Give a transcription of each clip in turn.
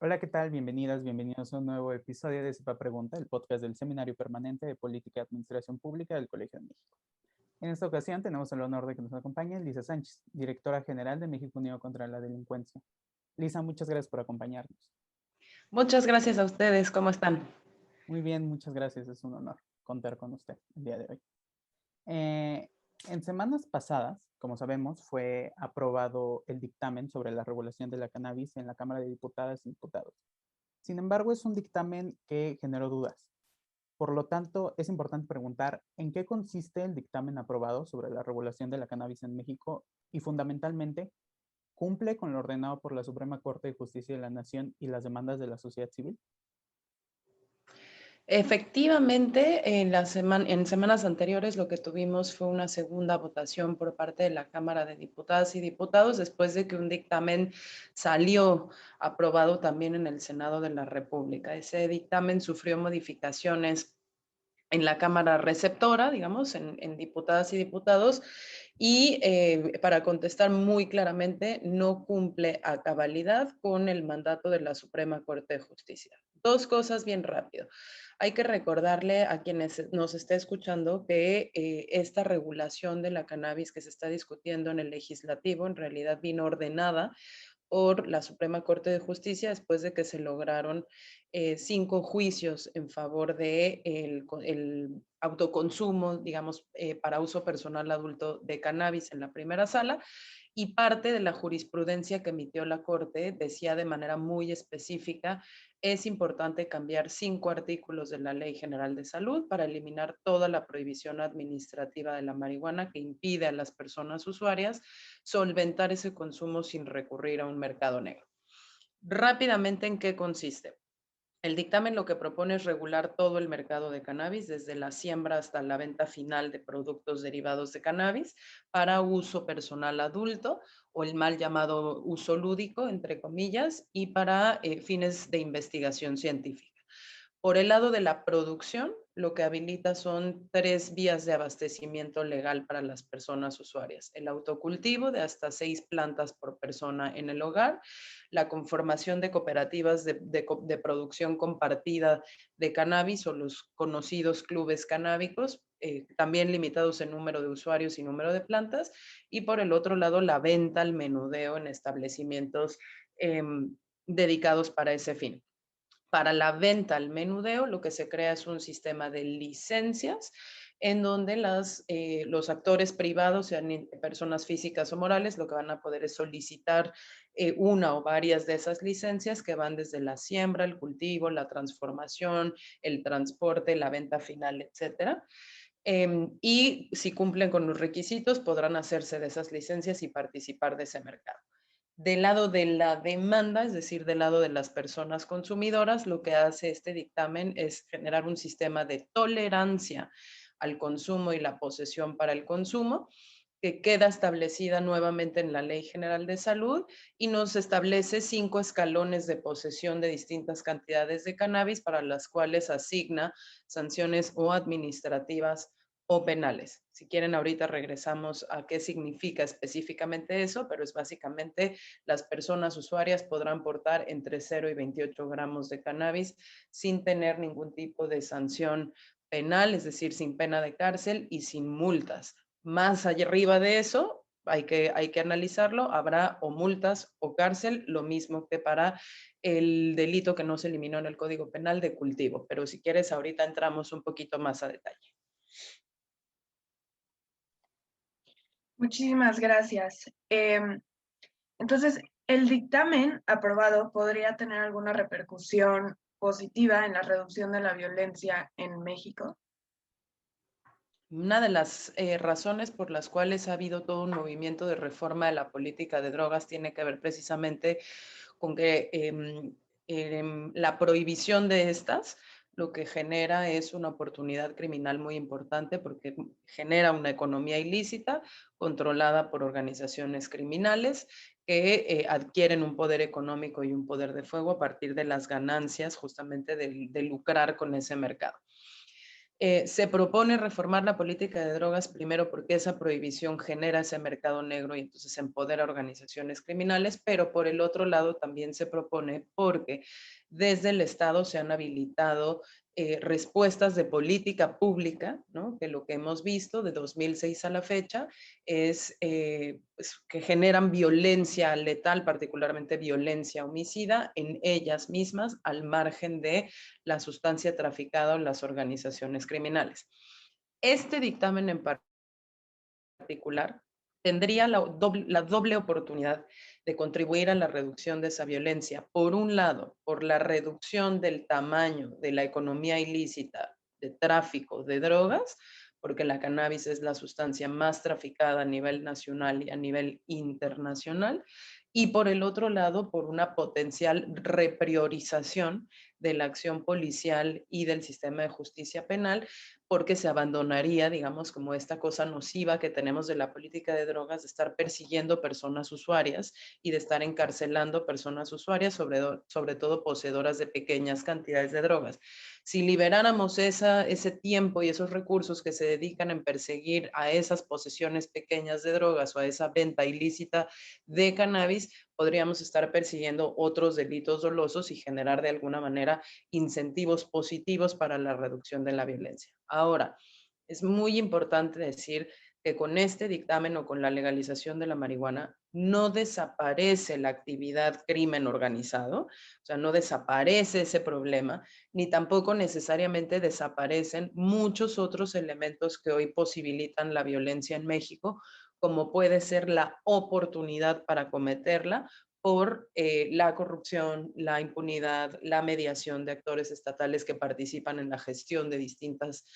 Hola, ¿qué tal? Bienvenidas, bienvenidos a un nuevo episodio de SEPA Pregunta, el podcast del Seminario Permanente de Política y Administración Pública del Colegio de México. En esta ocasión tenemos el honor de que nos acompañe Lisa Sánchez, directora general de México Unido contra la Delincuencia. Lisa, muchas gracias por acompañarnos. Muchas gracias a ustedes. ¿Cómo están? Muy bien, muchas gracias. Es un honor contar con usted el día de hoy. En semanas pasadas, como sabemos, fue aprobado el dictamen sobre la regulación de la cannabis en la Cámara de Diputadas y Diputados. Sin embargo, es un dictamen que generó dudas. Por lo tanto, es importante preguntar en qué consiste el dictamen aprobado sobre la regulación de la cannabis en México y, fundamentalmente, cumple con lo ordenado por la Suprema Corte de Justicia de la Nación y las demandas de la sociedad civil. Efectivamente, en semanas anteriores lo que tuvimos fue una segunda votación por parte de la Cámara de Diputadas y Diputados después de que un dictamen salió aprobado también en el Senado de la República. Ese dictamen sufrió modificaciones en la Cámara receptora, digamos, en diputadas y diputados, y para contestar muy claramente, no cumple a cabalidad con el mandato de la Suprema Corte de Justicia. Dos cosas bien rápido. Hay que recordarle a quienes nos esté escuchando que esta regulación de la cannabis que se está discutiendo en el legislativo en realidad vino ordenada por la Suprema Corte de Justicia después de que se lograron 5 juicios en favor de el autoconsumo, digamos, para uso personal adulto de cannabis en la primera sala, y parte de la jurisprudencia que emitió la Corte decía de manera muy específica: es importante cambiar 5 artículos de la Ley General de Salud para eliminar toda la prohibición administrativa de la marihuana que impide a las personas usuarias solventar ese consumo sin recurrir a un mercado negro. Rápidamente, ¿en qué consiste? El dictamen lo que propone es regular todo el mercado de cannabis, desde la siembra hasta la venta final de productos derivados de cannabis para uso personal adulto o el mal llamado uso lúdico, entre comillas, y para fines de investigación científica. Por el lado de la producción, lo que habilita son 3 vías de abastecimiento legal para las personas usuarias: el autocultivo de hasta 6 plantas por persona en el hogar, la conformación de cooperativas de producción compartida de cannabis o los conocidos clubes canábicos, también limitados en número de usuarios y número de plantas, y por el otro lado la venta al menudeo en establecimientos dedicados para ese fin. Para la venta al menudeo, lo que se crea es un sistema de licencias en donde los actores privados, sean personas físicas o morales, lo que van a poder es solicitar una o varias de esas licencias que van desde la siembra, el cultivo, la transformación, el transporte, la venta final, etcétera. Y si cumplen con los requisitos, podrán hacerse de esas licencias y participar de ese mercado. Del lado de la demanda, es decir, del lado de las personas consumidoras, lo que hace este dictamen es generar un sistema de tolerancia al consumo y la posesión para el consumo, que queda establecida nuevamente en la Ley General de Salud y nos establece 5 escalones de posesión de distintas cantidades de cannabis para las cuales asigna sanciones o administrativas o penales. Si quieren, ahorita regresamos a qué significa específicamente eso, pero es básicamente: las personas usuarias podrán portar entre 0 y 28 gramos de cannabis sin tener ningún tipo de sanción penal, es decir, sin pena de cárcel y sin multas. Más allá arriba de eso, hay que analizarlo, habrá o multas o cárcel, lo mismo que para el delito que no se eliminó en el Código Penal de cultivo. Pero si quieres, ahorita entramos un poquito más a detalle. Muchísimas gracias. Entonces, ¿el dictamen aprobado podría tener alguna repercusión positiva en la reducción de la violencia en México? Una de las razones por las cuales ha habido todo un movimiento de reforma de la política de drogas tiene que ver precisamente con que la prohibición de estas lo que genera es una oportunidad criminal muy importante, porque genera una economía ilícita controlada por organizaciones criminales que adquieren un poder económico y un poder de fuego a partir de las ganancias justamente de lucrar con ese mercado. Se propone reformar la política de drogas primero porque esa prohibición genera ese mercado negro y entonces empodera organizaciones criminales, pero por el otro lado también se propone porque desde el Estado se han habilitado respuestas de política pública, ¿no? Que lo que hemos visto de 2006 a la fecha es pues, que generan violencia letal, particularmente violencia homicida, en ellas mismas al margen de la sustancia traficada en las organizaciones criminales. Este dictamen en particular tendría la doble oportunidad de contribuir a la reducción de esa violencia. Por un lado, por la reducción del tamaño de la economía ilícita de tráfico de drogas, porque la cannabis es la sustancia más traficada a nivel nacional y a nivel internacional, y por el otro lado, por una potencial repriorización de la acción policial y del sistema de justicia penal, porque se abandonaría, digamos, como esta cosa nociva que tenemos de la política de drogas, de estar persiguiendo personas usuarias y de estar encarcelando personas usuarias, sobre todo poseedoras de pequeñas cantidades de drogas. Si liberáramos ese tiempo y esos recursos que se dedican en perseguir a esas posesiones pequeñas de drogas o a esa venta ilícita de cannabis, podríamos estar persiguiendo otros delitos dolosos y generar de alguna manera incentivos positivos para la reducción de la violencia. Ahora, es muy importante decir que con este dictamen o con la legalización de la marihuana no desaparece la actividad crimen organizado, o sea, no desaparece ese problema, ni tampoco necesariamente desaparecen muchos otros elementos que hoy posibilitan la violencia en México, como puede ser la oportunidad para cometerla por la corrupción, la impunidad, la mediación de actores estatales que participan en la gestión de distintas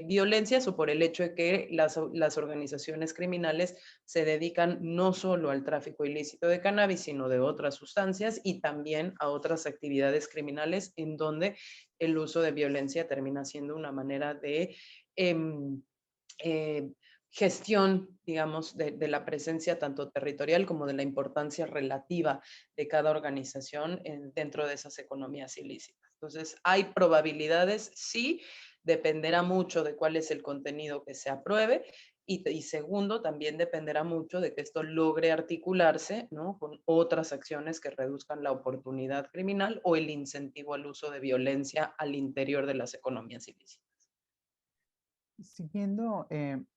violencias o por el hecho de que las organizaciones criminales se dedican no solo al tráfico ilícito de cannabis, sino de otras sustancias y también a otras actividades criminales en donde el uso de violencia termina siendo una manera de eh, gestión, digamos, de la presencia tanto territorial como de la importancia relativa de cada organización dentro de esas economías ilícitas. Entonces, ¿hay probabilidades? Sí, dependerá mucho de cuál es el contenido que se apruebe y segundo, también dependerá mucho de que esto logre articularse, ¿no? Con otras acciones que reduzcan la oportunidad criminal o el incentivo al uso de violencia al interior de las economías ilícitas. Siguiendo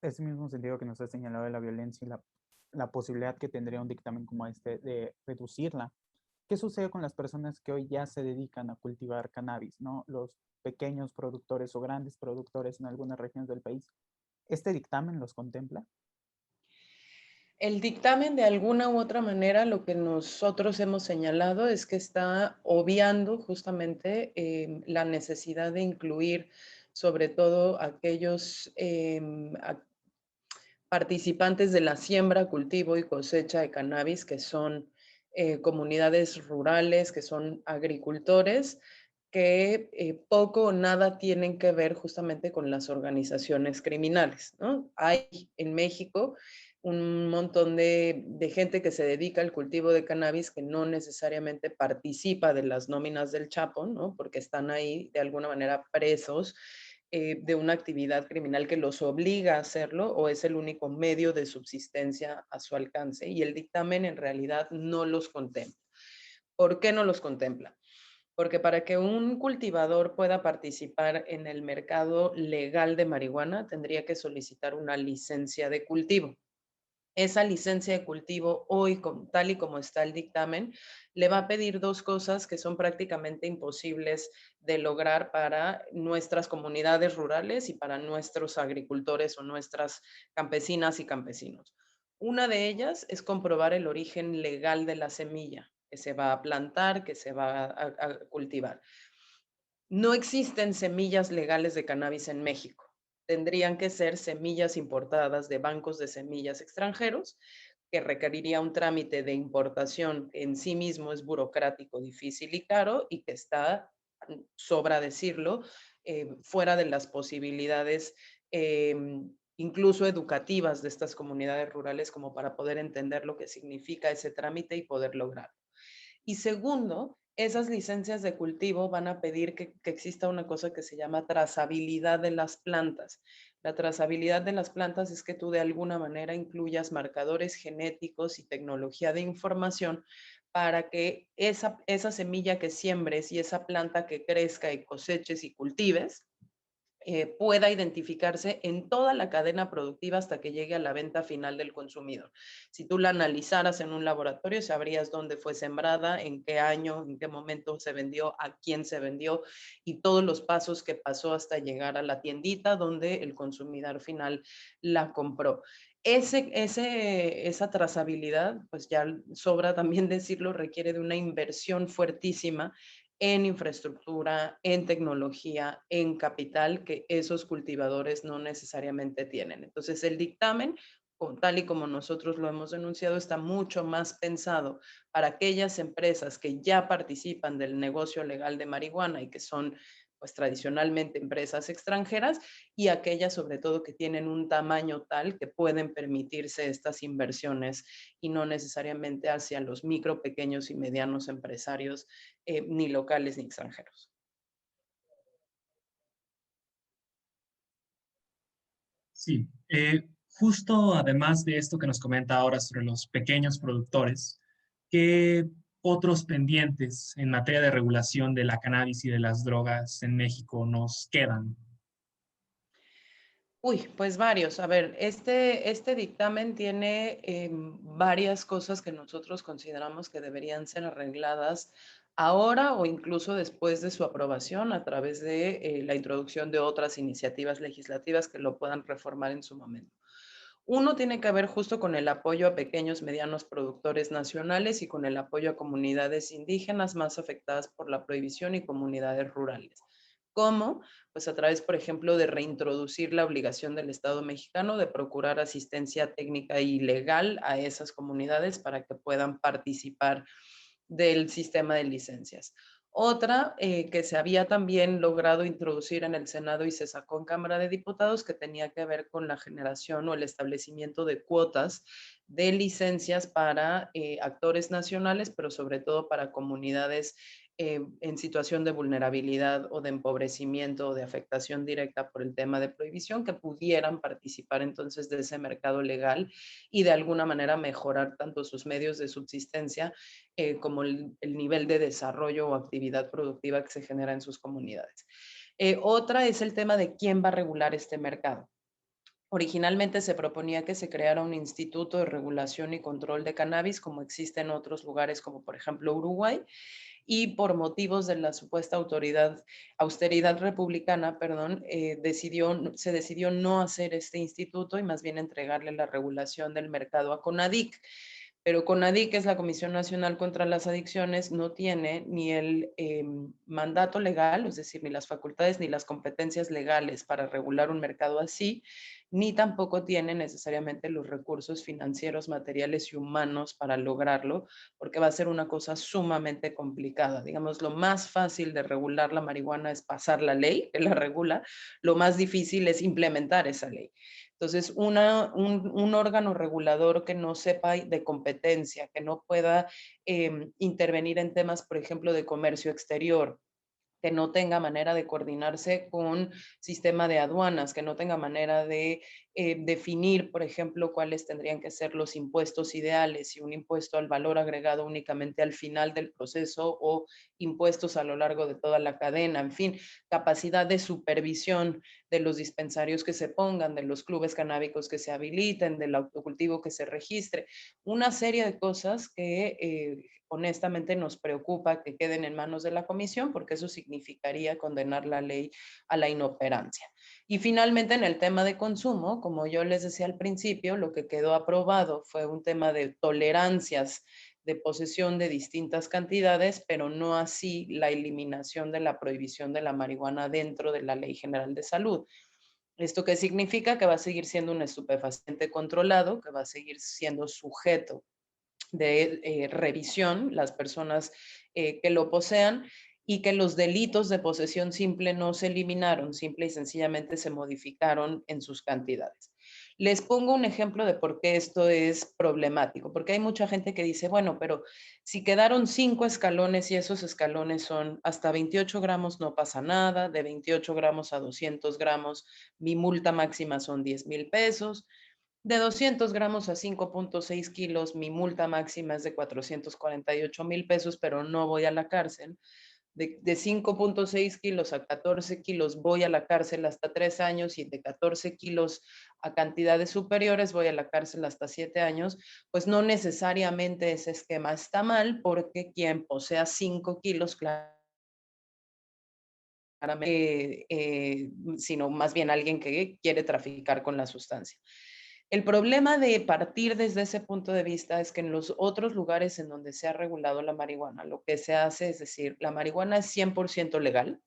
ese mismo sentido que nos ha señalado de la violencia y la posibilidad que tendría un dictamen como este de reducirla, ¿qué sucede con las personas que hoy ya se dedican a cultivar cannabis, ¿no? Los pequeños productores o grandes productores en algunas regiones del país. ¿Este dictamen los contempla? El dictamen, de alguna u otra manera, lo que nosotros hemos señalado es que está obviando justamente la necesidad de incluir sobre todo aquellos participantes de la siembra, cultivo y cosecha de cannabis, que son comunidades rurales, que son agricultores, que poco o nada tienen que ver justamente con las organizaciones criminales, ¿no? Hay en México un montón de gente que se dedica al cultivo de cannabis que no necesariamente participa de las nóminas del Chapo, ¿no? Porque están ahí de alguna manera presos de una actividad criminal que los obliga a hacerlo o es el único medio de subsistencia a su alcance. Y el dictamen en realidad no los contempla. ¿Por qué no los contempla? Porque para que un cultivador pueda participar en el mercado legal de marihuana, tendría que solicitar una licencia de cultivo. Esa licencia de cultivo hoy, tal y como está el dictamen, le va a pedir dos cosas que son prácticamente imposibles de lograr para nuestras comunidades rurales y para nuestros agricultores o nuestras campesinas y campesinos. Una de ellas es comprobar el origen legal de la semilla que se va a plantar, que se va a cultivar. No existen semillas legales de cannabis en México. Tendrían que ser semillas importadas de bancos de semillas extranjeros, que requeriría un trámite de importación que en sí mismo es burocrático, difícil y caro y que está, sobra decirlo, fuera de las posibilidades incluso educativas de estas comunidades rurales como para poder entender lo que significa ese trámite y poder lograrlo. Y segundo, esas licencias de cultivo van a pedir que exista una cosa que se llama trazabilidad de las plantas. La trazabilidad de las plantas es que tú de alguna manera incluyas marcadores genéticos y tecnología de información para que esa semilla que siembres y esa planta que crezca y coseches y cultives pueda identificarse en toda la cadena productiva hasta que llegue a la venta final del consumidor. Si tú la analizaras en un laboratorio, sabrías dónde fue sembrada, en qué año, en qué momento se vendió, a quién se vendió y todos los pasos que pasó hasta llegar a la tiendita donde el consumidor final la compró. Esa trazabilidad, pues ya sobra también decirlo, requiere de una inversión fuertísima en infraestructura, en tecnología, en capital que esos cultivadores no necesariamente tienen. Entonces, el dictamen, tal y como nosotros lo hemos denunciado, está mucho más pensado para aquellas empresas que ya participan del negocio legal de marihuana y que son pues tradicionalmente empresas extranjeras y aquellas sobre todo que tienen un tamaño tal que pueden permitirse estas inversiones y no necesariamente hacia los micro, pequeños y medianos empresarios ni locales ni extranjeros. Sí, justo además de esto que nos comenta ahora sobre los pequeños productores, ¿qué otros pendientes en materia de regulación de la cannabis y de las drogas en México nos quedan? Uy, pues varios. A ver, este dictamen tiene varias cosas que nosotros consideramos que deberían ser arregladas ahora o incluso después de su aprobación a través de la introducción de otras iniciativas legislativas que lo puedan reformar en su momento. Uno tiene que ver justo con el apoyo a pequeños, medianos productores nacionales y con el apoyo a comunidades indígenas más afectadas por la prohibición y comunidades rurales. ¿Cómo? Pues a través, por ejemplo, de reintroducir la obligación del Estado mexicano de procurar asistencia técnica y legal a esas comunidades para que puedan participar del sistema de licencias. Otra que se había también logrado introducir en el Senado y se sacó en Cámara de Diputados, que tenía que ver con la generación o el establecimiento de cuotas de licencias para actores nacionales, pero sobre todo para comunidades en situación de vulnerabilidad o de empobrecimiento o de afectación directa por el tema de prohibición, que pudieran participar entonces de ese mercado legal y de alguna manera mejorar tanto sus medios de subsistencia como el nivel de desarrollo o actividad productiva que se genera en sus comunidades. Otra es el tema de quién va a regular este mercado. Originalmente se proponía que se creara un instituto de regulación y control de cannabis, como existe en otros lugares, como por ejemplo Uruguay, y por motivos de la supuesta austeridad republicana, perdón, se decidió no hacer este instituto y más bien entregarle la regulación del mercado a CONADIC. Pero CONADIC, que es la Comisión Nacional contra las Adicciones, no tiene ni el mandato legal, es decir, ni las facultades ni las competencias legales para regular un mercado así, ni tampoco tiene necesariamente los recursos financieros, materiales y humanos para lograrlo, porque va a ser una cosa sumamente complicada. Digamos, lo más fácil de regular la marihuana es pasar la ley que la regula, lo más difícil es implementar esa ley. Entonces, un órgano regulador que no sepa de competencia, que no pueda intervenir en temas, por ejemplo, de comercio exterior, que no tenga manera de coordinarse con sistema de aduanas, que no tenga manera de definir, por ejemplo, cuáles tendrían que ser los impuestos ideales, si un impuesto al valor agregado únicamente al final del proceso o impuestos a lo largo de toda la cadena, en fin, capacidad de supervisión de los dispensarios que se pongan, de los clubes canábicos que se habiliten, del autocultivo que se registre, una serie de cosas que honestamente nos preocupa que queden en manos de la comisión porque eso significaría condenar la ley a la inoperancia. Y finalmente en el tema de consumo, como yo les decía al principio, lo que quedó aprobado fue un tema de tolerancias de posesión de distintas cantidades, pero no así la eliminación de la prohibición de la marihuana dentro de la Ley General de Salud. ¿Esto qué significa? Que va a seguir siendo un estupefaciente controlado, que va a seguir siendo sujeto de revisión, las personas que lo posean, y que los delitos de posesión simple no se eliminaron, simple y sencillamente se modificaron en sus cantidades. Les pongo un ejemplo de por qué esto es problemático, porque hay mucha gente que dice, bueno, pero si quedaron 5 escalones y esos escalones son hasta 28 gramos, no pasa nada, de 28 gramos a 200 gramos, mi multa máxima son 10,000 pesos, de 200 gramos a 5.6 kilos, mi multa máxima es de 448,000 pesos, pero no voy a la cárcel. De 5.6 kilos a 14 kilos voy a la cárcel hasta 3 años y de 14 kilos a cantidades superiores voy a la cárcel hasta 7 años, pues no necesariamente ese esquema está mal porque quien posea 5 kilos, claramente, sino más bien alguien que quiere traficar con la sustancia. El problema de partir desde ese punto de vista es que en los otros lugares en donde se ha regulado la marihuana, lo que se hace es decir, la marihuana es 100% legal,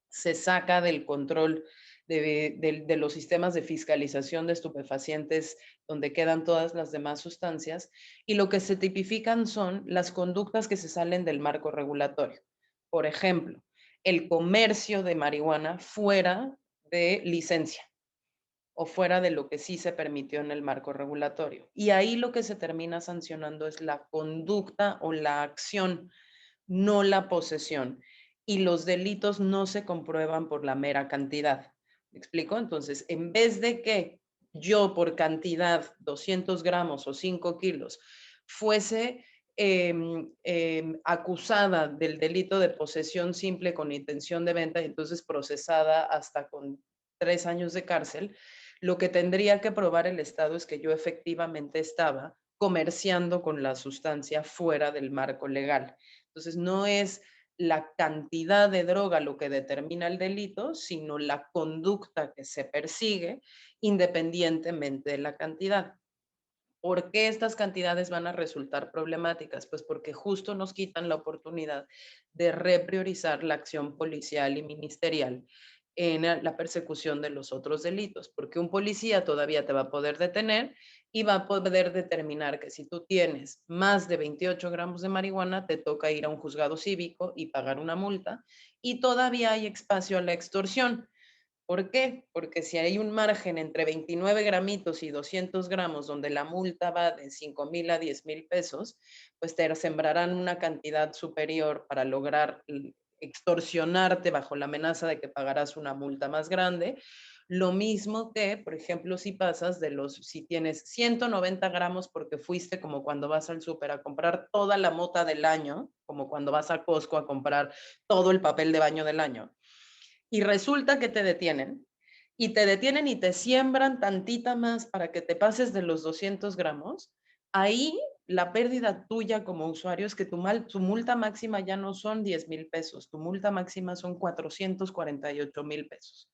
se saca del control de los sistemas de fiscalización de estupefacientes donde quedan todas las demás sustancias y lo que se tipifican son las conductas que se salen del marco regulatorio. Por ejemplo, el comercio de marihuana fuera de licencia o fuera de lo que sí se permitió en el marco regulatorio. Y ahí lo que se termina sancionando es la conducta o la acción, no la posesión. Y los delitos no se comprueban por la mera cantidad. ¿Me explico? Entonces, en vez de que yo por cantidad, 200 gramos o 5 kilos, fuese acusada del delito de posesión simple con intención de venta y entonces procesada hasta con 3 años de cárcel, lo que tendría que probar el Estado es que yo efectivamente estaba comerciando con la sustancia fuera del marco legal. Entonces, no es la cantidad de droga lo que determina el delito, sino la conducta que se persigue independientemente de la cantidad. ¿Por qué estas cantidades van a resultar problemáticas? Pues porque justo nos quitan la oportunidad de repriorizar la acción policial y ministerial en la persecución de los otros delitos, porque un policía todavía te va a poder detener y va a poder determinar que si tú tienes más de 28 gramos de marihuana, te toca ir a un juzgado cívico y pagar una multa, y todavía hay espacio a la extorsión. ¿Por qué? Porque si hay un margen entre 29 gramitos y 200 gramos donde la multa va de 5,000 a 10,000 pesos, pues te sembrarán una cantidad superior para lograr extorsionarte bajo la amenaza de que pagarás una multa más grande. Lo mismo que, por ejemplo, si tienes 190 gramos porque fuiste como cuando vas al súper a comprar toda la mota del año, como cuando vas a Costco a comprar todo el papel de baño del año y resulta que te detienen y te siembran tantita más para que te pases de los 200 gramos, ahí la pérdida tuya como usuario es que tu multa máxima ya no son 10,000 pesos, tu multa máxima son 448,000 pesos.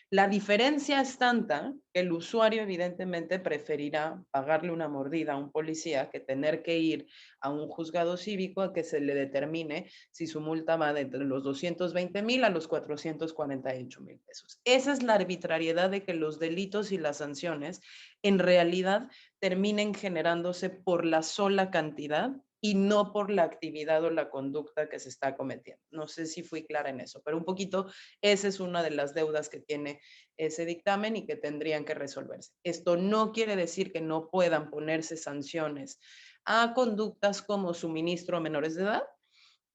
La diferencia es tanta que el usuario evidentemente preferirá pagarle una mordida a un policía que tener que ir a un juzgado cívico a que se le determine si su multa va de entre los 220,000 a los 448,000 pesos. Esa es la arbitrariedad de que los delitos y las sanciones en realidad terminen generándose por la sola cantidad y no por la actividad o la conducta que se está cometiendo. No sé si fui clara en eso, pero un poquito esa es una de las deudas que tiene ese dictamen y que tendrían que resolverse. Esto no quiere decir que no puedan ponerse sanciones a conductas como suministro a menores de edad,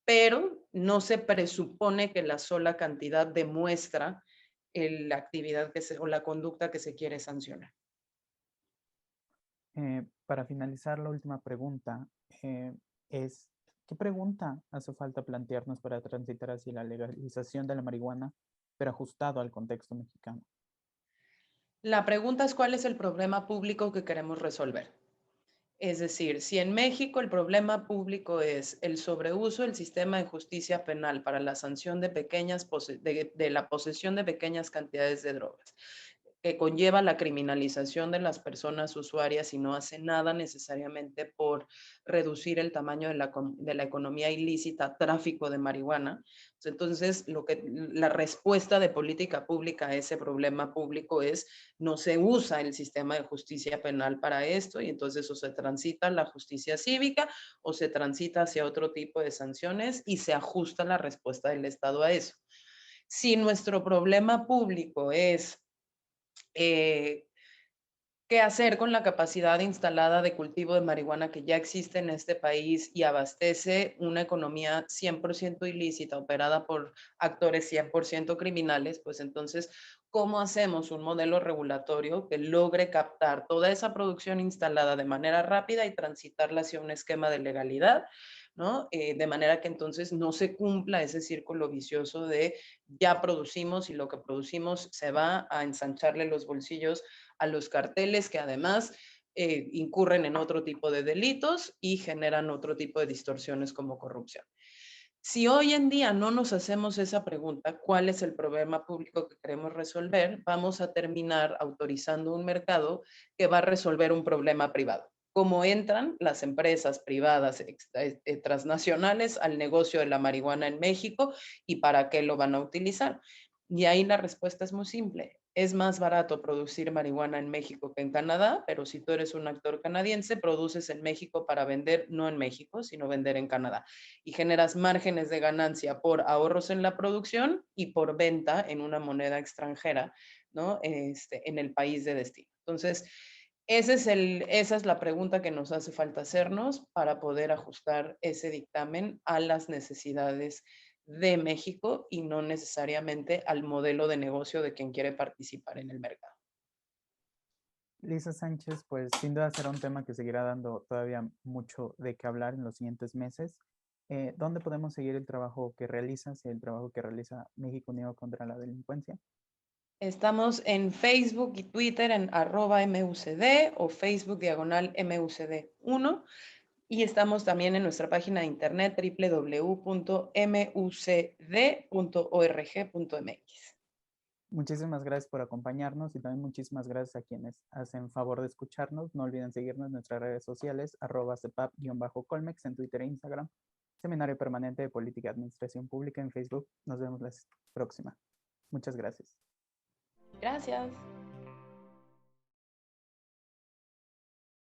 pero no se presupone que la sola cantidad demuestra la actividad o la conducta que se quiere sancionar. Para finalizar, la última pregunta es, ¿qué pregunta hace falta plantearnos para transitar hacia la legalización de la marihuana, pero ajustado al contexto mexicano? La pregunta es, ¿cuál es el problema público que queremos resolver? Es decir, si en México el problema público es el sobreuso del sistema de justicia penal para la sanción de la posesión de pequeñas cantidades de drogas, que conlleva la criminalización de las personas usuarias y no hace nada necesariamente por reducir el tamaño de la economía ilícita, tráfico de marihuana. Entonces, la respuesta de política pública a ese problema público es: no se usa el sistema de justicia penal para esto, y entonces o se transita la justicia cívica o se transita hacia otro tipo de sanciones y se ajusta la respuesta del Estado a eso. Si nuestro problema público es qué hacer con la capacidad instalada de cultivo de marihuana que ya existe en este país y abastece una economía 100% ilícita operada por actores 100% criminales, pues entonces, ¿cómo hacemos un modelo regulatorio que logre captar toda esa producción instalada de manera rápida y transitarla hacia un esquema de legalidad? ¿No? De manera que entonces no se cumpla ese círculo vicioso de ya producimos y lo que producimos se va a ensancharle los bolsillos a los carteles que además incurren en otro tipo de delitos y generan otro tipo de distorsiones como corrupción. Si hoy en día no nos hacemos esa pregunta, ¿cuál es el problema público que queremos resolver? Vamos a terminar autorizando un mercado que va a resolver un problema privado. ¿Cómo entran las empresas privadas transnacionales al negocio de la marihuana en México y para qué lo van a utilizar? Y ahí la respuesta es muy simple. Es más barato producir marihuana en México que en Canadá, pero si tú eres un actor canadiense, produces en México para vender, no en México, sino vender en Canadá. Y generas márgenes de ganancia por ahorros en la producción y por venta en una moneda extranjera, ¿no? En el país de destino. Entonces, esa es la pregunta que nos hace falta hacernos para poder ajustar ese dictamen a las necesidades de México y no necesariamente al modelo de negocio de quien quiere participar en el mercado. Lisa Sánchez, pues sin duda será un tema que seguirá dando todavía mucho de qué hablar en los siguientes meses. ¿Dónde podemos seguir el trabajo que realizas y el trabajo que realiza México Unido contra la Delincuencia? Estamos en Facebook y Twitter en @MUCD o Facebook /MUCD1 y estamos también en nuestra página de internet www.mucd.org.mx. Muchísimas gracias por acompañarnos y también muchísimas gracias a quienes hacen favor de escucharnos. No olviden seguirnos en nuestras redes sociales, @CEPAP_Colmex en Twitter e Instagram, Seminario Permanente de Política y Administración Pública en Facebook. Nos vemos la próxima. Muchas gracias. Gracias.